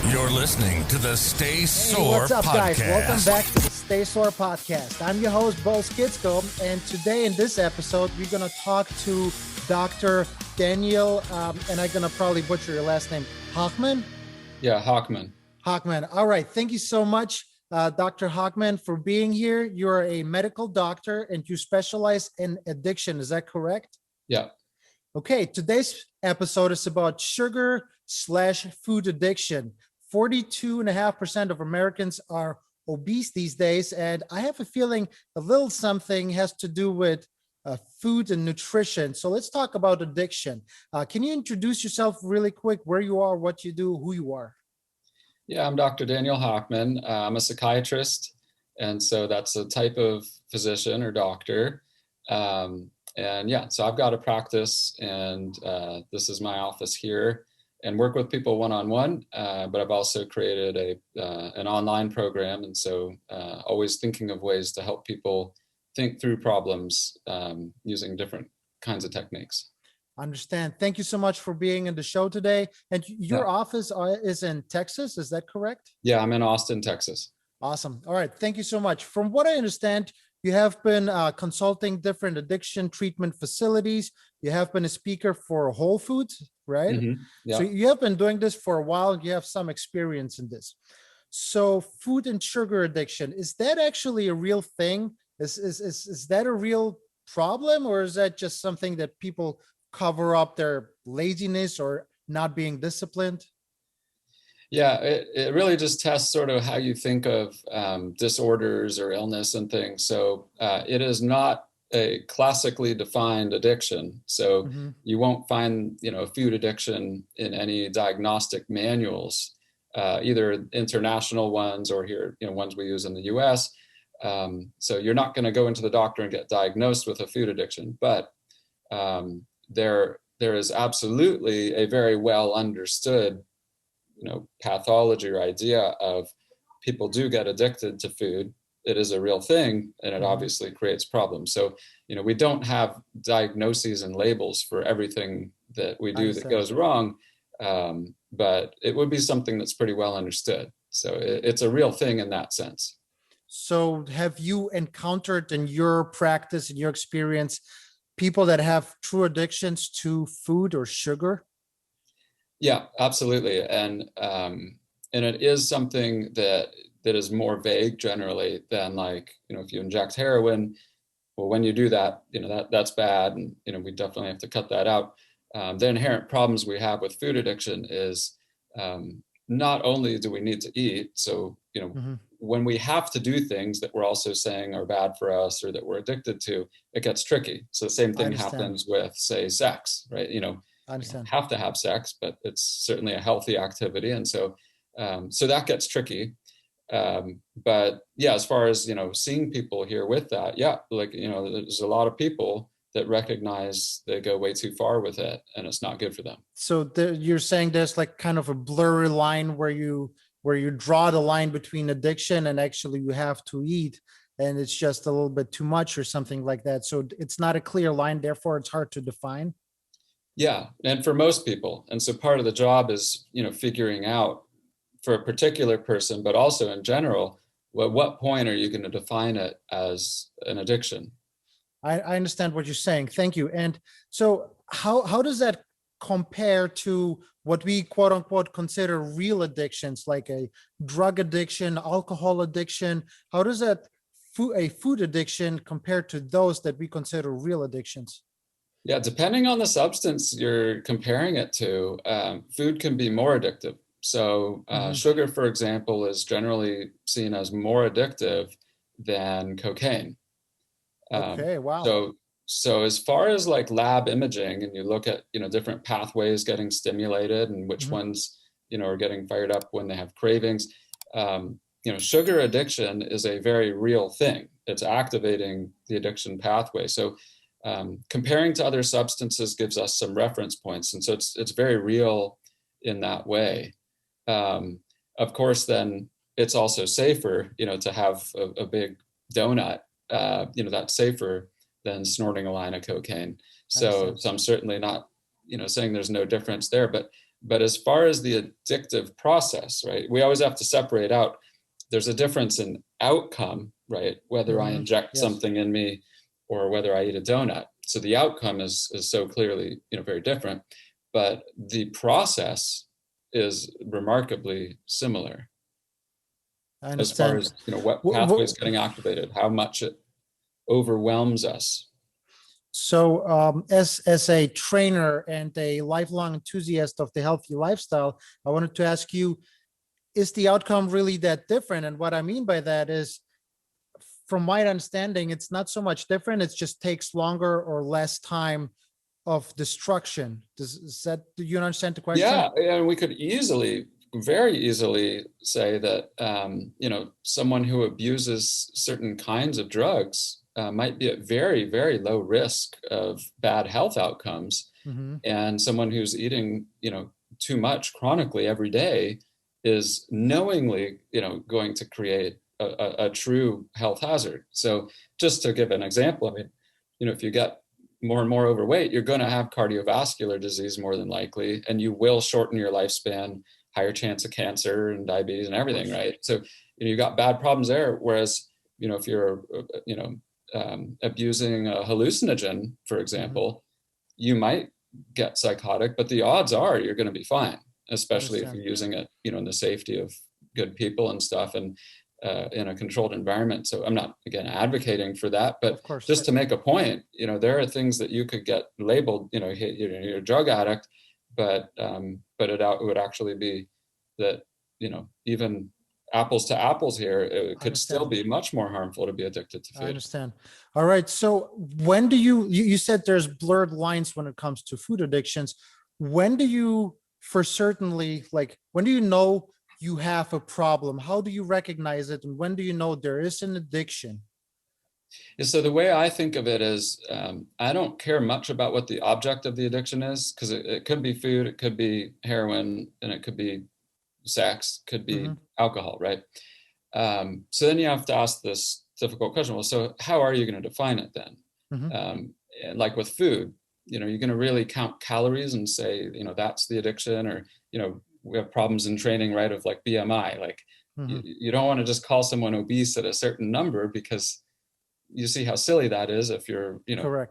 You're listening to the Stay Sore what's up, Podcast. guys? Welcome back to the Stay Sore Podcast. I'm your host, Bo Skitsko, and today in this episode, we're going to talk to Dr. Daniel, and I'm going to probably butcher your last name, Hochman? Yeah, Hochman. Hochman. All right. Thank you so much, Dr. Hochman, for being here. You're a medical doctor, and you specialize in addiction. Is that correct? Yeah. Okay. Today's episode is about sugar/food addiction. 42.5% of Americans are obese these days. And I have a feeling a little something has to do with food and nutrition. So let's talk about addiction. Can you introduce yourself really quick, where you are, what you do, who you are? Yeah, I'm Dr. Daniel Hochman. I'm a psychiatrist. And so that's a type of physician or doctor. So I've got a practice, and this is my office here, and work with people one-on-one, but I've also created an online program, and so always thinking of ways to help people think through problems using different kinds of techniques. Understand. Thank you so much for being in the show today. And your office is in Texas, is that correct? Yeah, I'm in Austin, Texas. Awesome. All right. Thank you so much. From what I understand, you have been consulting different addiction treatment facilities. You have been a speaker for Whole Foods, right? Mm-hmm. Yeah. So you have been doing this for a while. You have some experience in this. So food and sugar addiction, is that actually a real thing? Is that a real problem, or is that just something that people cover up their laziness or not being disciplined? Yeah, it really just tests sort of how you think of disorders or illness and things. So it is not a classically defined addiction. So you won't find, food addiction in any diagnostic manuals, either international ones or here, ones we use in the US. So you're not going to go into the doctor and get diagnosed with a food addiction, but there is absolutely a very well understood pathology or idea of people do get addicted to food. It is a real thing, and it obviously creates problems. So, we don't have diagnoses and labels for everything that we do that goes wrong, but it would be something that's pretty well understood. So it's a real thing in that sense. So have you encountered in your practice, in your experience, people that have true addictions to food or sugar? Yeah, absolutely. And it is something that is more vague generally than if you inject heroin, well, when you do that, that's bad. And, we definitely have to cut that out. The inherent problems we have with food addiction is not only do we need to eat, so, when we have to do things that we're also saying are bad for us or that we're addicted to, it gets tricky. So the same thing happens with, say, sex, right? I understand. You don't have to have sex, but it's certainly a healthy activity. And so that gets tricky. But yeah, as far as, seeing people here with that, there's a lot of people that recognize they go way too far with it and it's not good for them. So you're saying there's kind of a blurry line where you draw the line between addiction and actually you have to eat, and it's just a little bit too much or something like that. So it's not a clear line, therefore it's hard to define. Yeah, and for most people. And so part of the job is, figuring out for a particular person, but also in general, at what point are you going to define it as an addiction? I understand what you're saying. Thank you. And so how does that compare to what we quote unquote consider real addictions, like a drug addiction, alcohol addiction? How does a food addiction compare to those that we consider real addictions? Yeah, depending on the substance you're comparing it to, food can be more addictive. So sugar, for example, is generally seen as more addictive than cocaine. Okay, wow. So as far as lab imaging, and you look at, different pathways getting stimulated and which ones, are getting fired up when they have cravings, sugar addiction is a very real thing. It's activating the addiction pathway. So comparing to other substances gives us some reference points. And so it's very real in that way. Of course, then it's also safer, to have a big donut, that's safer than snorting a line of cocaine. So I'm certainly not, saying there's no difference there, but But as far as the addictive process, right, we always have to separate out. There's a difference in outcome, right? Whether I inject something in me or whether I eat a donut. So the outcome is so clearly, very different, but the process is remarkably similar I as far understand. as, what pathways getting activated, how much it overwhelms us. So, as a trainer and a lifelong enthusiast of the healthy lifestyle, I wanted to ask you, is the outcome really that different? And what I mean by that is, from my understanding, it's not so much different. It just takes longer or less time of destruction. Do you understand the question? Yeah, and we could very easily say that, someone who abuses certain kinds of drugs might be at very, very low risk of bad health outcomes. Mm-hmm. And someone who's eating, too much chronically every day is knowingly, going to create a true health hazard. So just to give an example, I mean, if you get more and more overweight, you're going to have cardiovascular disease more than likely, and you will shorten your lifespan, higher chance of cancer and diabetes and everything, right? So you've got bad problems there. Whereas, if you're, abusing a hallucinogen, for example, you might get psychotic, but the odds are you're going to be fine, especially if you're using it, in the safety of good people and stuff, and in a controlled environment. So I'm not, again, advocating for that, but just to make a point, there are things that you could get labeled, you're a drug addict, but it would actually be that, even apples to apples here, it could still be much more harmful to be addicted to food. I understand. All right. So when do you said there's blurred lines when it comes to food addictions. When do you, for certainly, when do you know you have a problem? How do you recognize it? And when do you know there is an addiction? Yeah, so the way I think of it is, I don't care much about what the object of the addiction is, because it could be food, it could be heroin, and it could be sex, could be alcohol, right? So then you have to ask this difficult question. Well, so how are you going to define it then? And like with food, you're going to really count calories and say, that's the addiction, or, we have problems in training, right, of like BMI. Like you don't want to just call someone obese at a certain number, because you see how silly that is if you're,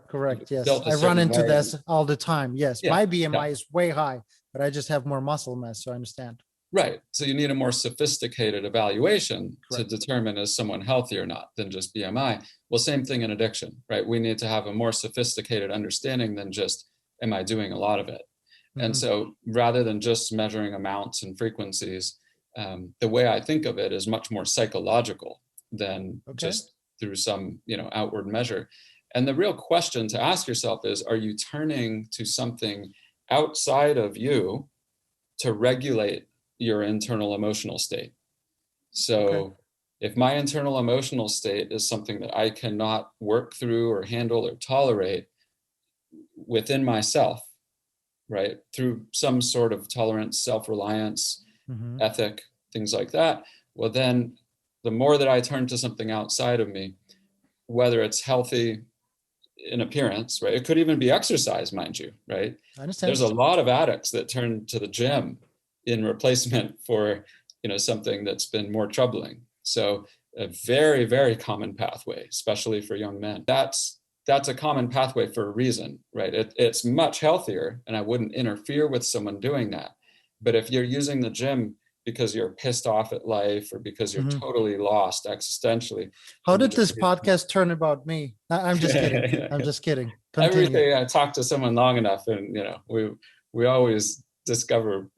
correct. Yes. I run into this all the time. Yes. My BMI is way high, but I just have more muscle mass. So I understand. Right. So you need a more sophisticated evaluation to determine is someone healthy or not than just BMI. Well, same thing in addiction, right? We need to have a more sophisticated understanding than just, am I doing a lot of it? And so rather than just measuring amounts and frequencies, the way I think of it is much more psychological than just through some, outward measure. And the real question to ask yourself is, are you turning to something outside of you to regulate your internal emotional state? So if my internal emotional state is something that I cannot work through or handle or tolerate within myself, right, through some sort of tolerance, self-reliance, ethic, things like that, well, then the more that I turn to something outside of me, whether it's healthy in appearance, right, it could even be exercise, mind you, right? I understand. There's a lot of addicts that turn to the gym in replacement for, something that's been more troubling. So a very, very common pathway, especially for young men. That's a common pathway for a reason, right? It's much healthier, and I wouldn't interfere with someone doing that. But if you're using the gym because you're pissed off at life, or because you're totally lost existentially. How did this podcast turn about me? I'm just kidding. I'm just kidding. Continue. Everything, I talked to someone long enough, and we always discover,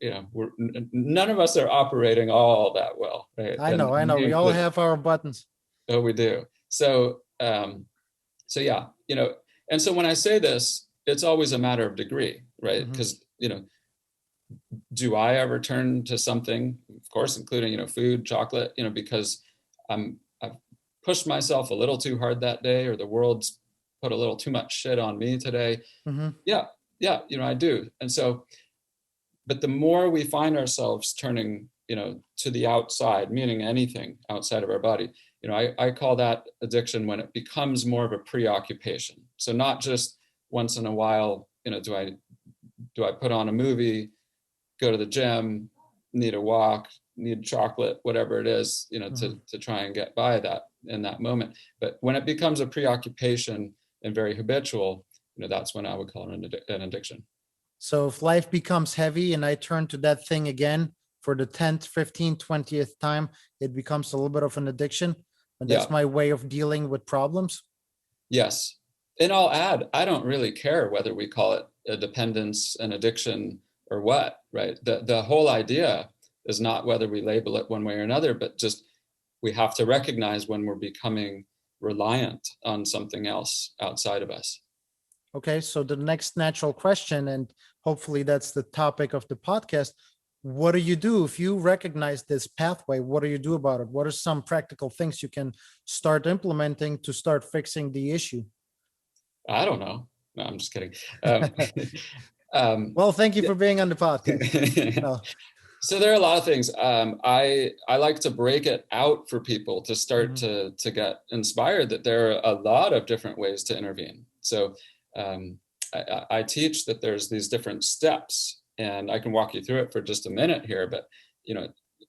none of us are operating all that well, right? I know. We all have our buttons. Oh, we do. So yeah, and so when I say this, it's always a matter of degree, right? Because, do I ever turn to something, of course, including, food, chocolate, because I've pushed myself a little too hard that day, or the world's put a little too much shit on me today. Yeah, I do. And so, but the more we find ourselves turning, to the outside, meaning anything outside of our body, I call that addiction when it becomes more of a preoccupation. So not just once in a while, do I put on a movie, go to the gym, need a walk, need chocolate, whatever it is, Mm-hmm. to try and get by that in that moment. But when it becomes a preoccupation and very habitual, that's when I would call it an addiction. So if life becomes heavy and I turn to that thing again for the 10th, 15th, 20th time, it becomes a little bit of an addiction. And that's Yeah. my way of dealing with problems. Yes. And I'll add, I don't really care whether we call it a dependence, an addiction, or what, right? The whole idea is not whether we label it one way or another, but just we have to recognize when we're becoming reliant on something else outside of us. Okay, so the next natural question, and hopefully that's the topic of the podcast. What do you do if you recognize this pathway? What do you do about it? What are some practical things you can start implementing to start fixing the issue? I don't know. No, I'm just kidding. Well, thank you for being on the podcast. No. So there are a lot of things. I like to break it out for people to start Mm-hmm. to get inspired that there are a lot of different ways to intervene. So I teach that there's these different steps, and I can walk you through it for just a minute here. But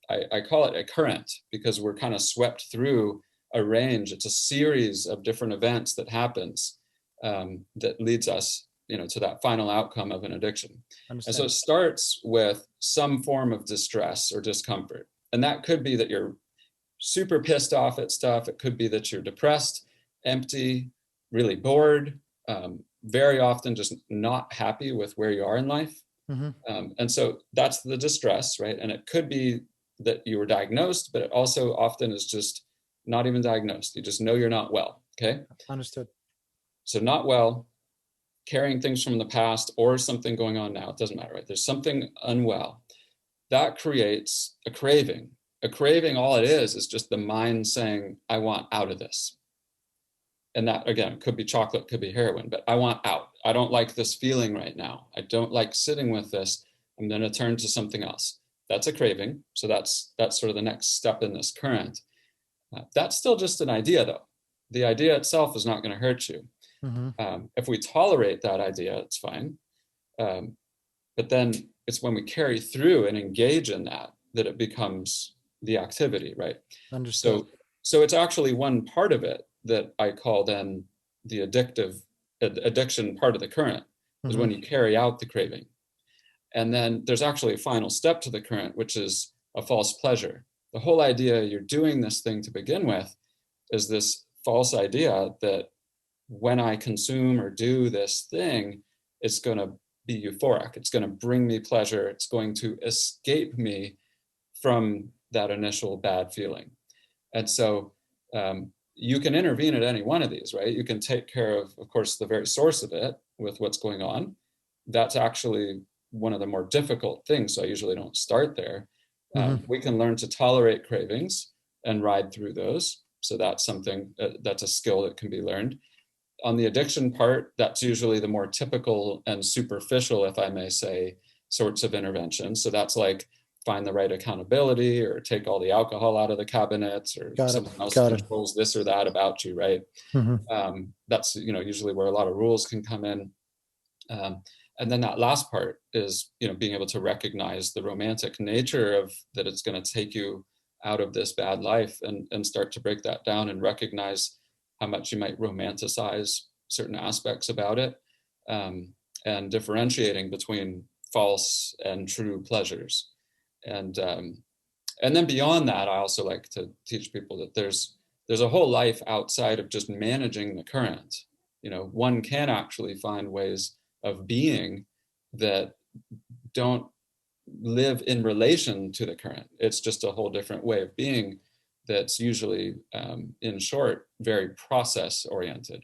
I call it a current because we're kind of swept through a range. It's a series of different events that happens that leads us to that final outcome of an addiction. And so it starts with some form of distress or discomfort. And that could be that you're super pissed off at stuff. It could be that you're depressed, empty, really bored, very often just not happy with where you are in life. Mm-hmm. And so that's the distress, right? And it could be that you were diagnosed, but it also often is just not even diagnosed. You just know you're not well, okay? Understood. So not well, carrying things from the past or something going on now, it doesn't matter, right? There's something unwell. That creates a craving. A craving, all it is just the mind saying, I want out of this. And that, again, could be chocolate, could be heroin, but I want out. I don't like this feeling right now. I don't like sitting with this. I'm going to turn to something else. That's a craving. So that's sort of the next step in this current. That's still just an idea, though. The idea itself is not going to hurt you. Mm-hmm. If we tolerate that idea, it's fine. But then it's when we carry through and engage in that it becomes the activity, right? Understood. So it's actually one part of it that I call then the addiction part of the current is when you carry out the craving. And then there's actually a final step to the current, which is a false pleasure. The whole idea you're doing this thing to begin with is this false idea that when I consume or do this thing, it's going to be euphoric. It's going to bring me pleasure. It's going to escape me from that initial bad feeling. And so you can intervene at any one of these, right? You can take care of course, the very source of it with what's going on. That's actually one of the more difficult things. So I usually don't start there. We can learn to tolerate cravings and ride through those. So that's something that's a skill that can be learned. On the addiction part, that's usually the more typical and superficial, if I may say, sorts of interventions. So that's like find the right accountability or take all the alcohol out of the cabinets or someone else controls this or that about you, right? That's usually where a lot of rules can come in. And then that last part is being able to recognize the romantic nature of that it's going to take you out of this bad life and start to break that down and recognize how much you might romanticize certain aspects about it, and differentiating between false and true pleasures. And then beyond that, I also like to teach people that there's a whole life outside of just managing the current. One can actually find ways of being that don't live in relation to the current. It's just a whole different way of being that's usually, in short, very process oriented.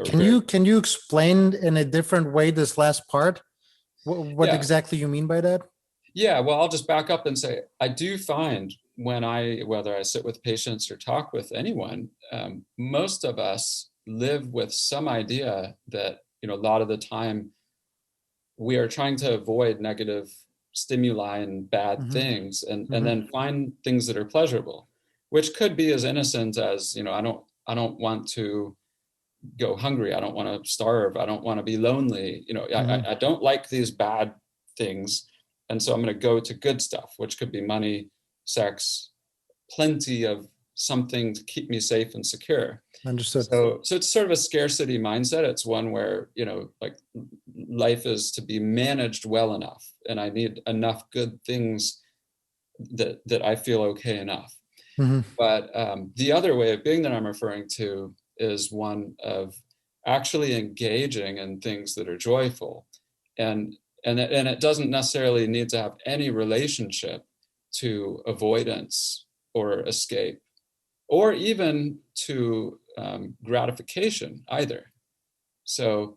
Can you explain in a different way this last part? What exactly you mean by that? Yeah, well, I'll just back up and say, I do find whether I sit with patients or talk with anyone, most of us live with some idea that, a lot of the time we are trying to avoid negative stimuli and bad things and then find things that are pleasurable, which could be as innocent as, I don't want to go hungry. I don't want to starve. I don't want to be lonely. I don't like these bad things. And so I'm going to go to good stuff, which could be money, sex, plenty of something to keep me safe and secure. Understood. So it's sort of a scarcity mindset. It's one where, like life is to be managed well enough, and I need enough good things that I feel okay enough. Mm-hmm. But the other way of being that I'm referring to is one of actually engaging in things that are joyful, and it doesn't necessarily need to have any relationship to avoidance or escape, or even to gratification either. So,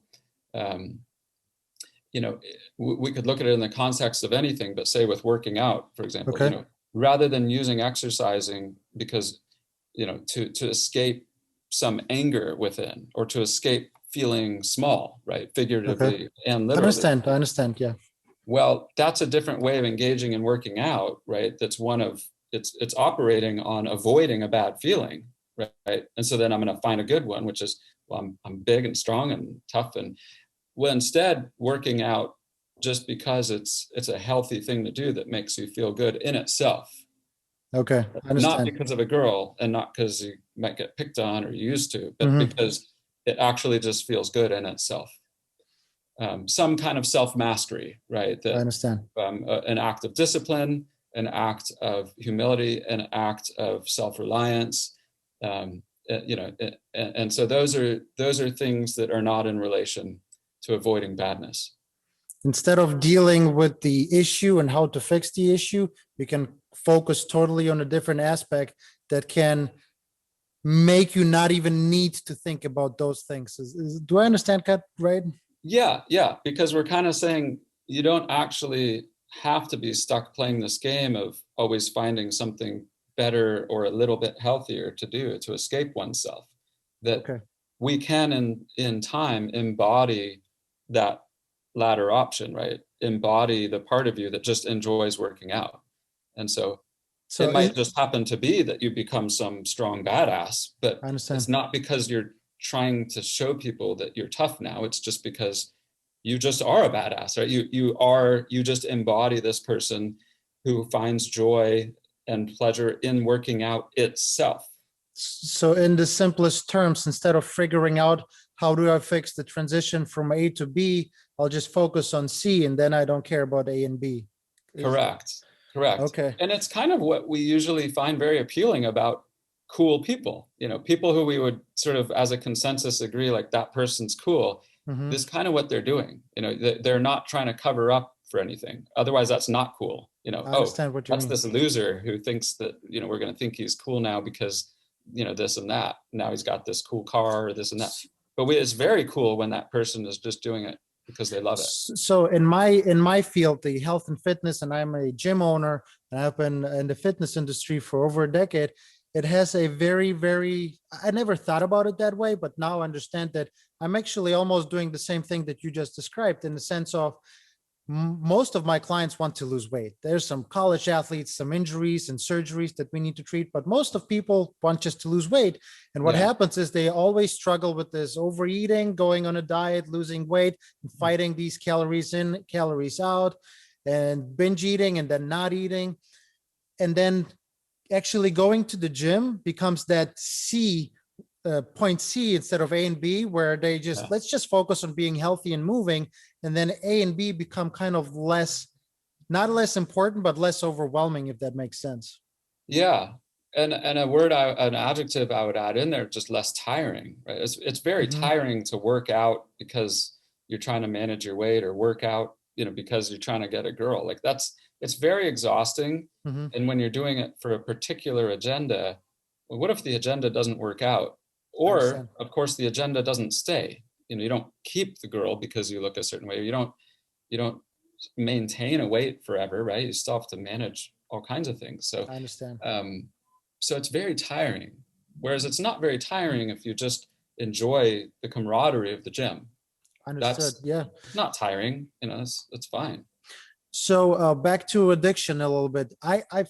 we could look at it in the context of anything, but say with working out, for example, Okay. rather than using exercising because, to escape some anger within, or to escape feeling small, right? Figuratively and literally. I understand. Yeah. Well, that's a different way of engaging in working out, right? That's one of, it's operating on avoiding a bad feeling, right? And so then I'm going to find a good one, which is, well, I'm big and strong and tough. And well, instead working out just because it's a healthy thing to do that makes you feel good in itself. Okay. I understand. Not because of a girl, and not because you might get picked on or you used to, but because it actually just feels good in itself. Some kind of self-mastery, right? That, I understand. An act of discipline, an act of humility, an act of self-reliance. And so those are things that are not in relation to avoiding badness. Instead of dealing with the issue and how to fix the issue, we can focus totally on a different aspect that can make you not even need to think about those things. Do I understand that right? Yeah, because we're kind of saying you don't actually have to be stuck playing this game of always finding something better or a little bit healthier to do to escape oneself. That we can in time embody that latter option, right? Embody the part of you that just enjoys working out. And so it might just happen to be that you become some strong badass, but it's not because you're trying to show people that you're tough now. It's just because you just are a badass, right? You just embody this person who finds joy and pleasure in working out itself. So in the simplest terms, instead of figuring out how do I fix the transition from A to B, I'll just focus on C, and then I don't care about A and B. Correct. Okay. And it's kind of what we usually find very appealing about cool people, people who we would sort of as a consensus agree, like that person's cool. This is kind of what they're doing. They're not trying to cover up for anything. Otherwise, that's not cool. I understand what you mean. This loser who thinks that, we're going to think he's cool now because, this and that. Now he's got this cool car or this and that. But it's very cool when that person is just doing it because they love it. So in my field, the health and fitness, and I'm a gym owner, and I've been in the fitness industry for over a decade. It has a very, very, I never thought about it that way, but now I understand that I'm actually almost doing the same thing that you just described, in the sense of most of my clients want to lose weight. There's some college athletes, some injuries and surgeries that we need to treat, but most of people want just to lose weight. And what happens is they always struggle with this overeating, going on a diet, losing weight, and fighting these calories in, calories out, and binge eating and then not eating. And then actually going to the gym becomes that point C instead of A and B, where they just, let's just focus on being healthy and moving. And then A and B become kind of not less important, but less overwhelming, if that makes sense. Yeah. And an adjective I would add in there, just less tiring, right? It's very tiring to work out because you're trying to manage your weight, or work out, because you're trying to get a girl. Like it's very exhausting. And when you're doing it for a particular agenda, well, what if the agenda doesn't work out? Or of course the agenda doesn't stay. You don't keep the girl because you look a certain way. You don't maintain a weight forever, right? You still have to manage all kinds of things. So I understand. So it's very tiring. Whereas it's not very tiring if you just enjoy the camaraderie of the gym. Understood. Yeah. Not tiring, it's fine. So back to addiction a little bit. I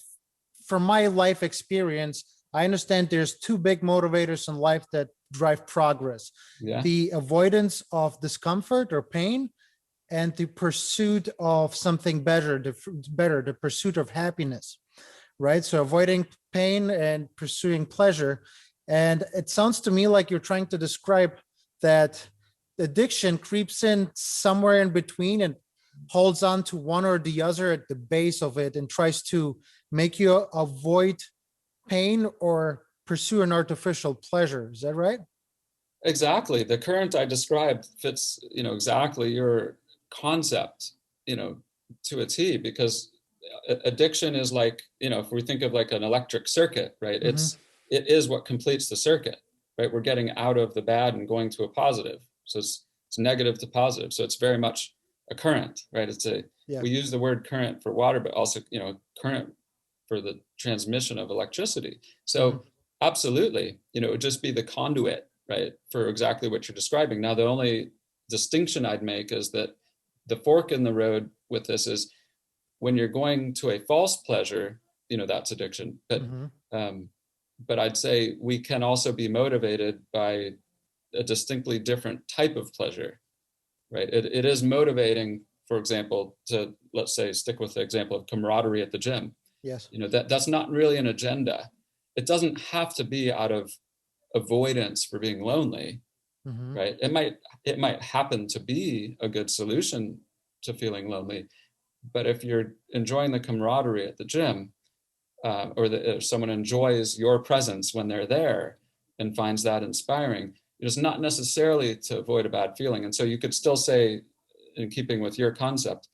from my life experience, I understand there's two big motivators in life that drive progress. Yeah. The avoidance of discomfort or pain, and the pursuit of something better, the pursuit of happiness, right? So avoiding pain and pursuing pleasure. And it sounds to me like you're trying to describe that addiction creeps in somewhere in between and holds on to one or the other at the base of it and tries to make you avoid pain or pursue an artificial pleasure. Is that right? Exactly. The current I described fits, exactly your concept, to a T, because addiction is like, if we think of like an electric circuit, right? Mm-hmm. It is what completes the circuit, right? We're getting out of the bad and going to a positive. So it's negative to positive. So it's very much a current, right? We use the word current for water, but also, current for the transmission of electricity. So absolutely, it would just be the conduit, right, for exactly what you're describing. Now, the only distinction I'd make is that the fork in the road with this is when you're going to a false pleasure, that's addiction. But I'd say we can also be motivated by a distinctly different type of pleasure, right? It is motivating, for example, to, let's say, stick with the example of camaraderie at the gym. Yes. That's not really an agenda. It doesn't have to be out of avoidance for being lonely, right? It might happen to be a good solution to feeling lonely, but if you're enjoying the camaraderie at the gym, or if someone enjoys your presence when they're there and finds that inspiring, it's not necessarily to avoid a bad feeling. And so you could still say, in keeping with your concept,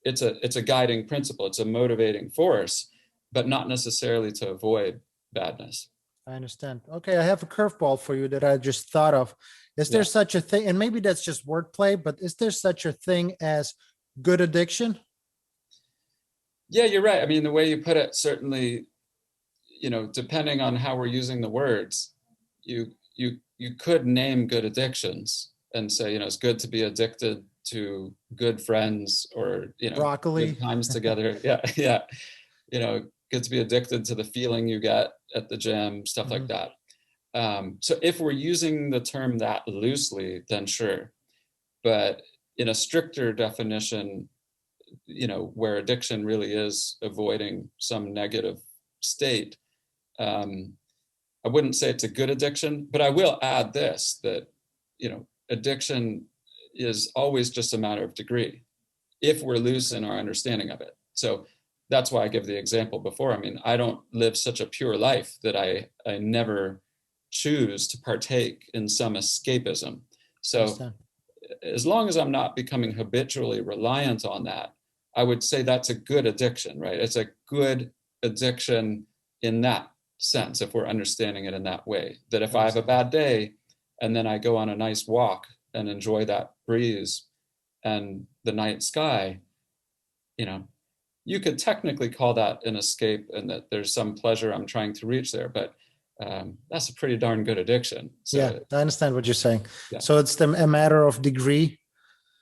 it's a guiding principle, it's a motivating force, but not necessarily to avoid badness. I understand. Okay, I have a curveball for you that I just thought of. Is there such a thing, and maybe that's just wordplay, but is there such a thing as good addiction? Yeah, you're right. I mean, the way you put it, certainly, depending on how we're using the words, you could name good addictions and say, it's good to be addicted to good friends, or, Broccoli. good times together. Yeah. Good to be addicted to the feeling you get at the gym, stuff like that. So if we're using the term that loosely, then sure. But in a stricter definition, where addiction really is avoiding some negative state, I wouldn't say it's a good addiction, but I will add this, that, addiction is always just a matter of degree if we're loose in our understanding of it. So that's why I give the example before. I mean, I don't live such a pure life that I never choose to partake in some escapism. So as long as I'm not becoming habitually reliant on that, I would say that's a good addiction, right? It's a good addiction in that sense, if we're understanding it in that way, that if I have a bad day and then I go on a nice walk and enjoy that breeze and the night sky, you could technically call that an escape and that there's some pleasure I'm trying to reach there, but that's a pretty darn good addiction. So, yeah, I understand what you're saying. Yeah. So it's a matter of degree.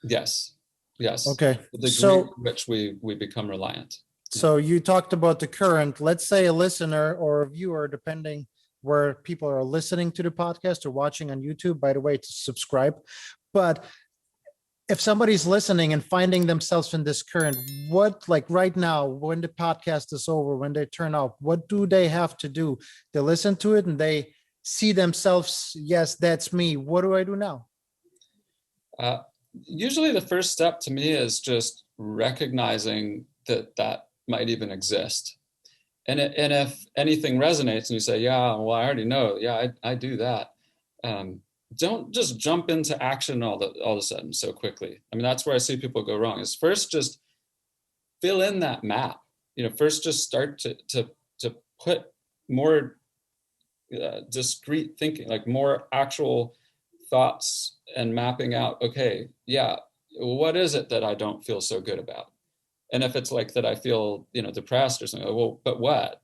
Yes. Okay. The degree to which we become reliant. So you talked about the current. Let's say a listener or a viewer, depending where people are listening to the podcast or watching on YouTube, by the way, to subscribe. But if somebody's listening and finding themselves in this current, what, like right now, when the podcast is over, when they turn off, what do they have to do? They listen to it and they see themselves, yes, that's me. What do I do now? Usually the first step to me is just recognizing that might even exist. And if anything resonates and you say, yeah, well, I already know. Yeah, I do that. Don't just jump into action all of a sudden so quickly. I mean, that's where I see people go wrong, is first just fill in that map. First just start to put more discrete thinking, like more actual thoughts and mapping out, okay, yeah, what is it that I don't feel so good about? And if it's like that I feel, depressed or something, well, but what?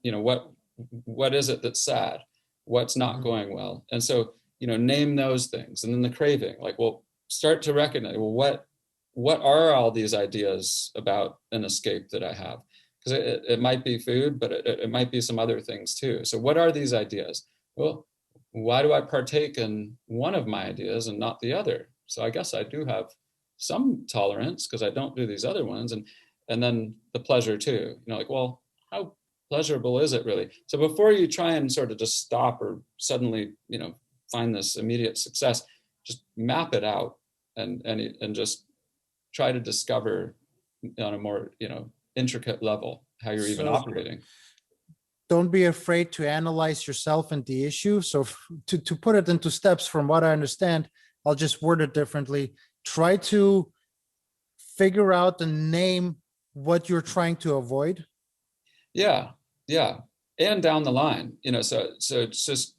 What is it that's sad? What's not going well? And so, name those things. And then the craving, like, well, start to recognize, well, what are all these ideas about an escape that I have? Because it might be food, but it might be some other things too. So what are these ideas? Well, why do I partake in one of my ideas and not the other? So I guess I do have some tolerance because I don't do these other ones. And then the pleasure too, like, well, how pleasurable is it really? So before you try and sort of just stop or suddenly, find this immediate success, just map it out and just try to discover on a more, intricate level how you're even operating. Don't be afraid to analyze yourself and the issue. So to put it into steps, from what I understand, I'll just word it differently. Try to figure out and name what you're trying to avoid. Yeah. And down the line, so it's just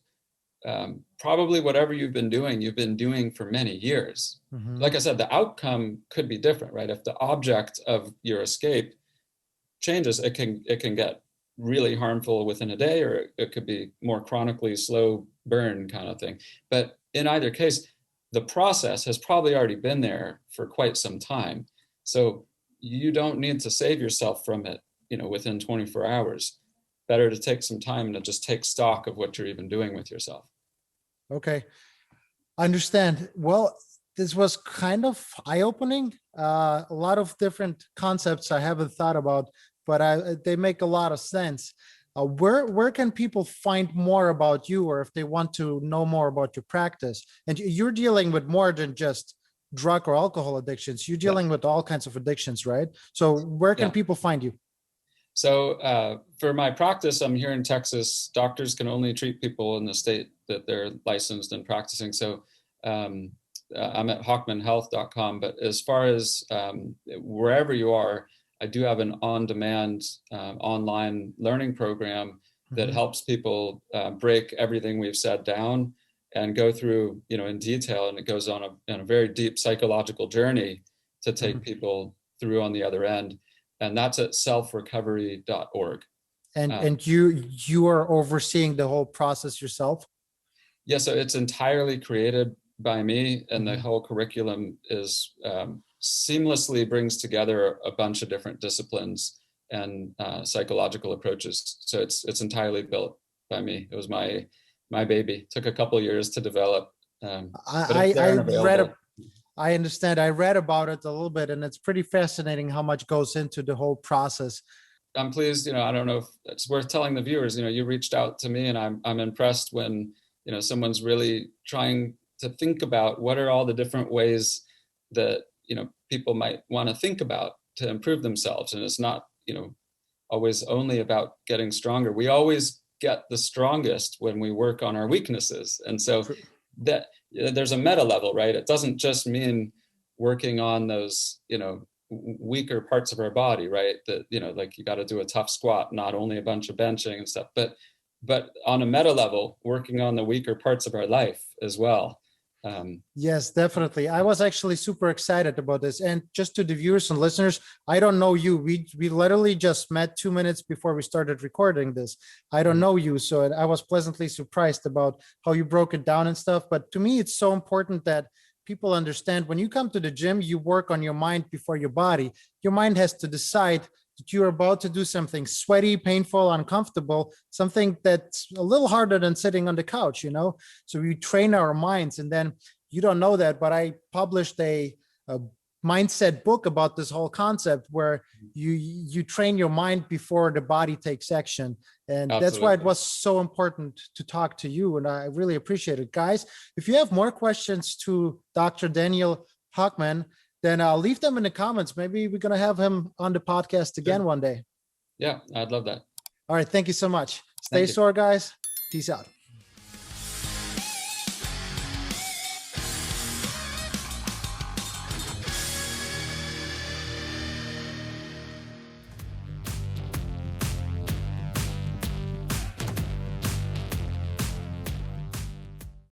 probably whatever you've been doing for many years. Mm-hmm. Like I said, the outcome could be different, right? If the object of your escape changes, it can get really harmful within a day, or it could be more chronically slow burn kind of thing. But in either case, the process has probably already been there for quite some time. So you don't need to save yourself from it, within 24 hours. Better to take some time to just take stock of what you're even doing with yourself. Okay. Understand. Well, this was kind of eye-opening. A lot of different concepts I haven't thought about, but they make a lot of sense. Where can people find more about you, or if they want to know more about your practice? And you're dealing with more than just drug or alcohol addictions. You're dealing with all kinds of addictions, right? So where can people find you? So for my practice, I'm here in Texas. Doctors can only treat people in the state that they're licensed and practicing. So I'm at hochmanhealth.com. But as far as wherever you are, I do have an on-demand online learning program that helps people break everything we've said down and go through, in detail. And it goes on a very deep psychological journey to take people through on the other end. And that's at selfrecovery.org. And you are overseeing the whole process yourself? Yeah, so it's entirely created by me, and the whole curriculum is seamlessly brings together a bunch of different disciplines and psychological approaches. So it's entirely built by me. It was my baby. It took a couple of years to develop. I understand. I read about it a little bit, and it's pretty fascinating how much goes into the whole process. I'm pleased, I don't know if it's worth telling the viewers, you reached out to me, and I'm impressed when, someone's really trying to think about what are all the different ways that, people might want to think about to improve themselves. And it's not, always only about getting stronger. We always get the strongest when we work on our weaknesses. And so that there's a meta level, right? It doesn't just mean working on those, weaker parts of our body, right? That, like you got to do a tough squat, not only a bunch of benching and stuff, but on a meta level, working on the weaker parts of our life as well. Yes, definitely. I was actually super excited about this. And just to the viewers and listeners, I don't know you. We literally just met 2 minutes before we started recording this. I don't know you. So I was pleasantly surprised about how you broke it down and stuff. But to me, it's so important that people understand when you come to the gym, you work on your mind before your body. Your mind has to decide that you're about to do something sweaty, painful, uncomfortable, something that's a little harder than sitting on the couch, So we train our minds, and then you don't know that, but I published a mindset book about this whole concept where you train your mind before the body takes action. And Absolutely. That's why it was so important to talk to you. And I really appreciate it. Guys, if you have more questions to Dr. Daniel Hochman, then I'll leave them in the comments. Maybe we're going to have him on the podcast again one day. Yeah, I'd love that. All right. Thank you so much. Stay sore, guys. Peace out.